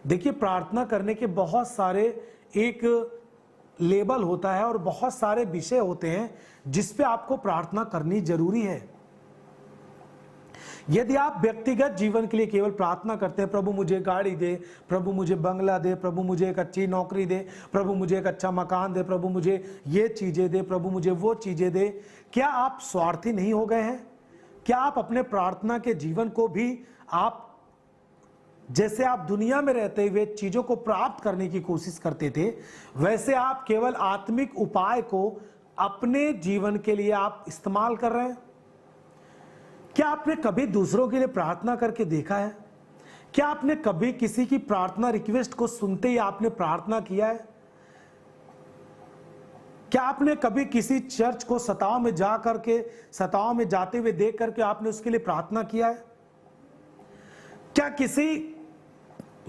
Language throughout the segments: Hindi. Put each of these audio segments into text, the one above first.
देखिए, प्रार्थना करने के बहुत सारे एक लेबल होता है और बहुत सारे विषय होते हैं जिस पे आपको प्रार्थना करनी जरूरी है। यदि आप व्यक्तिगत जीवन के लिए केवल प्रार्थना करते हैं, प्रभु मुझे गाड़ी दे, प्रभु मुझे बंगला दे, प्रभु मुझे एक अच्छी नौकरी दे, प्रभु मुझे एक अच्छा मकान दे, प्रभु मुझे ये चीजें दे, प्रभु मुझे वो चीजें दे, क्या आप स्वार्थी नहीं हो गए हैं? क्या आप अपने प्रार्थना के जीवन को भी आप जैसे आप दुनिया में रहते हुए चीजों को प्राप्त करने की कोशिश करते थे, वैसे आप केवल आत्मिक उपाय को अपने जीवन के लिए आप इस्तेमाल कर रहे हैं? क्या आपने कभी दूसरों के लिए प्रार्थना करके देखा है? क्या आपने कभी किसी की प्रार्थना रिक्वेस्ट को सुनते ही आपने प्रार्थना किया है? क्या आपने कभी किसी चर्च को सताव में जा करके, सताव में जाते हुए देख करके आपने उसके लिए प्रार्थना किया है? क्या किसी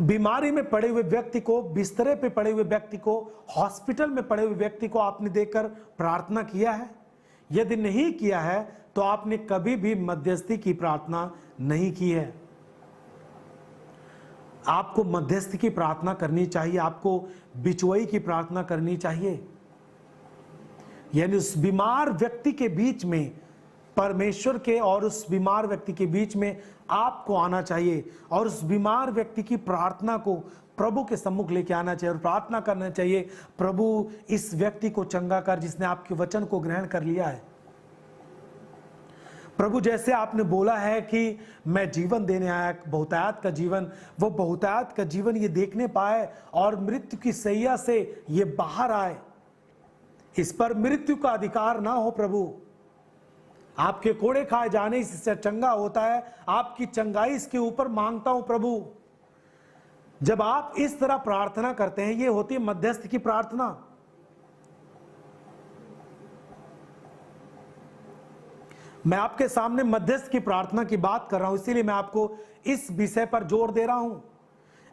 बीमारी में पड़े हुए व्यक्ति को, बिस्तरे पे पड़े हुए व्यक्ति को, हॉस्पिटल में पड़े हुए व्यक्ति को आपने देखकर प्रार्थना किया है? यदि नहीं किया है तो आपने कभी भी मध्यस्थी की प्रार्थना नहीं की है। आपको मध्यस्थ की प्रार्थना करनी चाहिए, आपको बिचवई की प्रार्थना करनी चाहिए। यानी उस बीमार व्यक्ति के बीच में परमेश्वर के और उस बीमार व्यक्ति के बीच में आपको आना चाहिए और उस बीमार व्यक्ति की प्रार्थना को प्रभु के सम्मुख लेके आना चाहिए और प्रार्थना करना चाहिए, प्रभु इस व्यक्ति को चंगा कर जिसने आपके वचन को ग्रहण कर लिया है। प्रभु, जैसे आपने बोला है कि मैं जीवन देने आया, बहुतायत का जीवन, वो बहुतायत का जीवन ये देखने पाए और मृत्यु की सैया से ये बाहर आए, इस पर मृत्यु का अधिकार ना हो। प्रभु, आपके कोड़े खाए जाने से चंगा होता है, आपकी चंगाई इसके ऊपर मांगता हूं प्रभु। जब आप इस तरह प्रार्थना करते हैं, ये होती है मध्यस्थ की प्रार्थना। मैं आपके सामने मध्यस्थ की प्रार्थना की बात कर रहा हूं, इसीलिए मैं आपको इस विषय पर जोर दे रहा हूं।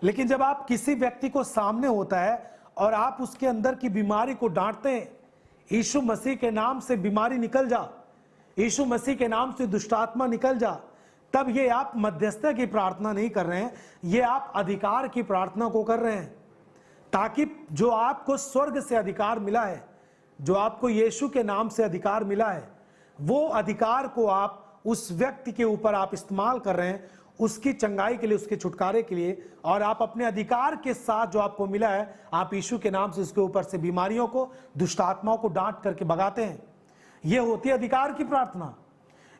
लेकिन जब आप किसी व्यक्ति को सामने होता है और आप उसके अंदर की बीमारी को डांटते हैं, यीशु मसीह के नाम से बीमारी निकल जा, यीशु मसीह के नाम से दुष्टात्मा निकल जा, तब ये आप मध्यस्थता की प्रार्थना नहीं कर रहे हैं, ये आप अधिकार की प्रार्थना को कर रहे हैं। ताकि जो आपको स्वर्ग से अधिकार मिला है, जो आपको यीशु के नाम से अधिकार मिला है, वो अधिकार को आप उस व्यक्ति के ऊपर आप इस्तेमाल कर रहे हैं, उसकी चंगाई के लिए, उसके छुटकारे के लिए। और आप अपने अधिकार के साथ जो आपको मिला है, आप यीशु के नाम से उसके ऊपर से बीमारियों को, दुष्टात्माओं को डांट करके भगाते हैं। यह होती है अधिकार की प्रार्थना।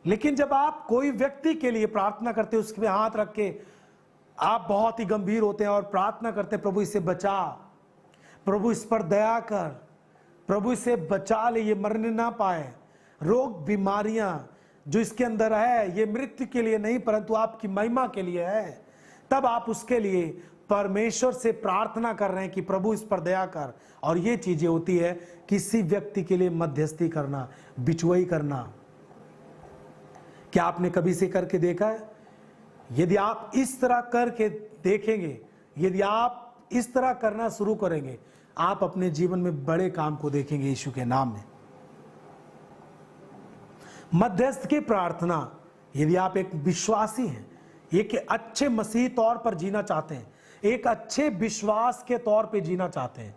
लेकिन जब आप कोई व्यक्ति के लिए प्रार्थना करते हैं, उसके पे हाथ रख के आप बहुत ही गंभीर होते हैं और प्रार्थना करते हैं, प्रभु इसे बचा, प्रभु इस पर दया कर, प्रभु इसे बचा ले, ये मरने ना पाए। रोग बीमारियां जो इसके अंदर है, ये मृत्यु के लिए नहीं परंतु आपकी महिमा के लिए है। तब आप उसके लिए परमेश्वर से प्रार्थना कर रहे हैं कि प्रभु इस पर दया कर। और ये चीजें होती है किसी व्यक्ति के लिए मध्यस्थी करना, बिचवई करना। क्या आपने कभी से करके देखा है? यदि आप इस तरह करके देखेंगे, यदि आप इस तरह करना शुरू करेंगे, आप अपने जीवन में बड़े काम को देखेंगे यीशु के नाम में। मध्यस्थ की प्रार्थना, यदि आप एक विश्वासी हैं, एक अच्छे मसीही तौर पर जीना चाहते हैं, एक अच्छे विश्वास के तौर पे जीना चाहते हैं,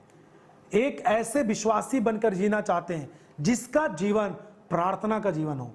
एक ऐसे विश्वासी बनकर जीना चाहते हैं जिसका जीवन प्रार्थना का जीवन हो,